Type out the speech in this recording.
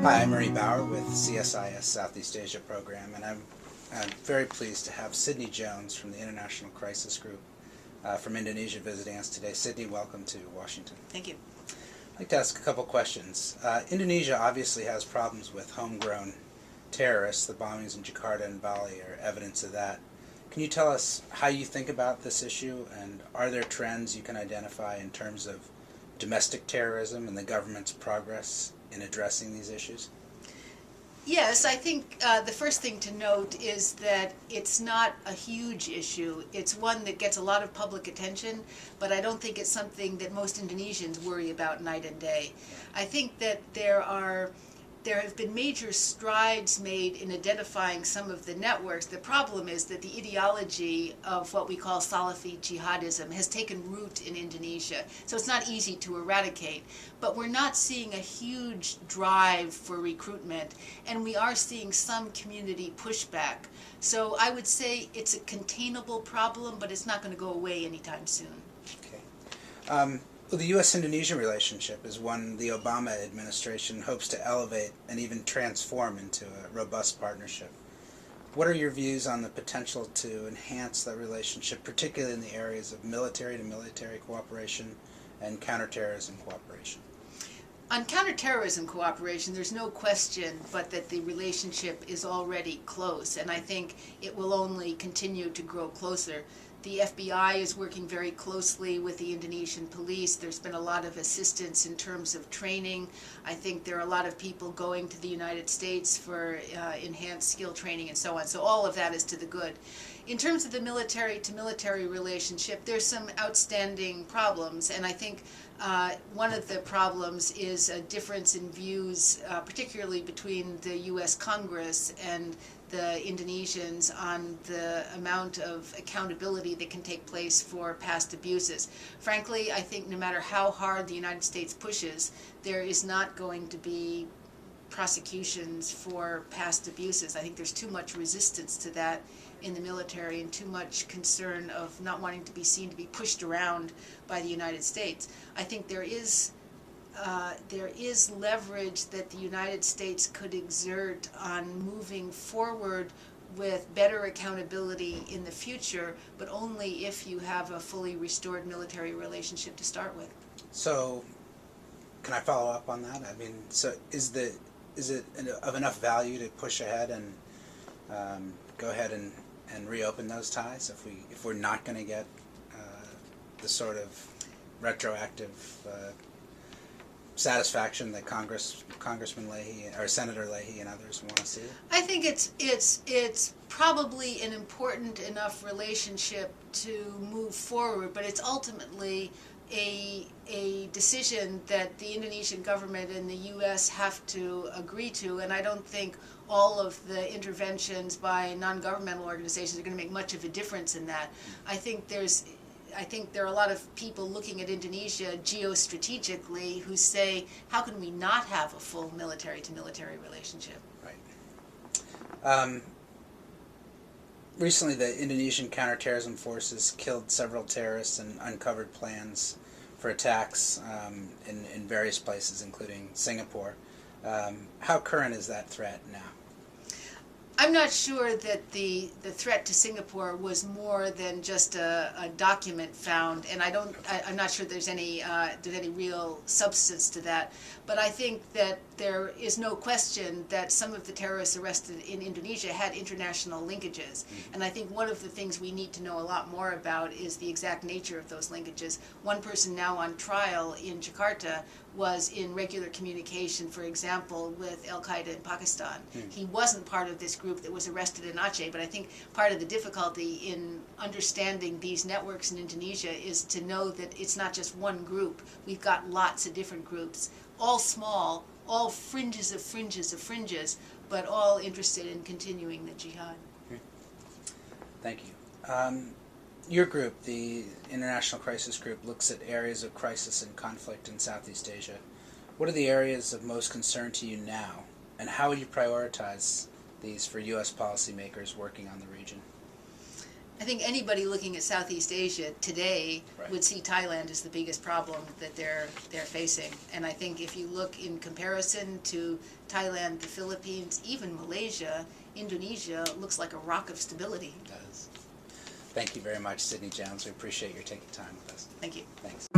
Hi, I'm Ernie with CSIS Southeast Asia Program, and I'm very pleased to have Sidney Jones from the International Crisis Group from Indonesia visiting us today. Sidney, welcome to Washington. Thank you. I'd like to ask a couple questions. Indonesia obviously has problems with homegrown terrorists. The bombings in Jakarta and Bali are evidence of that. Can you tell us how you think about this issue, and are there trends you can identify in terms of domestic terrorism and the government's progress in addressing these issues? Yes, I think the first thing to note is that it's not a huge issue. It's one that gets a lot of public attention, but I don't think it's something that most Indonesians worry about night and day. I think that there have been major strides made in identifying some of the networks. The problem is that the ideology of what we call Salafi jihadism has taken root in Indonesia, so it's not easy to eradicate. But we're not seeing a huge drive for recruitment, and we are seeing some community pushback. So I would say it's a containable problem, but it's not going to go away anytime soon. Okay. Well, the U.S.-Indonesia relationship is one the Obama administration hopes to elevate and even transform into a robust partnership. What are your views on the potential to enhance that relationship, particularly in the areas of military-to-military cooperation and counterterrorism cooperation? On counterterrorism cooperation, there's no question but that the relationship is already close, and I think it will only continue to grow closer. The FBI is working very closely with the Indonesian police. There's been a lot of assistance in terms of training. I think there are a lot of people going to the United States for enhanced skill training and so on. So all of that is to the good. In terms of the military-to-military relationship, there's some outstanding problems, and I think one of the problems is a difference in views, particularly between the U.S. Congress and the Indonesians on the amount of accountability that can take place for past abuses. Frankly, I think no matter how hard the United States pushes, there is not going to be prosecutions for past abuses. I think there's too much resistance to that in the military and too much concern of not wanting to be seen to be pushed around by the United States. I think there is leverage that the United States could exert on moving forward with better accountability in the future, but only if you have a fully restored military relationship to start with. So, can I follow up on that? I mean, so is it of enough value to push ahead and go ahead and reopen those ties if we're not going to get the sort of retroactive satisfaction that Congressman Leahy or Senator Leahy and others want to see? I think it's probably an important enough relationship to move forward, but it's ultimately a decision that the Indonesian government and the U.S. have to agree to, and I don't think all of the interventions by non-governmental organizations are going to make much of a difference in that. I think there are a lot of people looking at Indonesia geostrategically who say, how can we not have a full military-to-military relationship? Right. Recently, the Indonesian counterterrorism forces killed several terrorists and uncovered plans for attacks in various places, including Singapore. How current is that threat now? I'm not sure that the threat to Singapore was more than just a document found, and I'm not sure there's any real substance to that. But I think that there is no question that some of the terrorists arrested in Indonesia had international linkages. And I think one of the things we need to know a lot more about is the exact nature of those linkages. One person now on trial in Jakarta was in regular communication, for example, with Al-Qaeda in Pakistan. He wasn't part of this group that was arrested in Aceh, but I think part of the difficulty in understanding these networks in Indonesia is to know that it's not just one group. We've got lots of different groups, all small, all fringes of fringes of fringes, but all interested in continuing the jihad. Thank you. Your group, the International Crisis Group, looks at areas of crisis and conflict in Southeast Asia. What are the areas of most concern to you now, and how would you prioritize these for U.S. policymakers working on the region? I think anybody looking at Southeast Asia today Right. would see Thailand as the biggest problem that they're facing. And I think if you look in comparison to Thailand, the Philippines, even Malaysia, Indonesia looks like a rock of stability. It does. Thank you very much, Sidney Jones. We appreciate your taking time with us. Thank you. Thanks.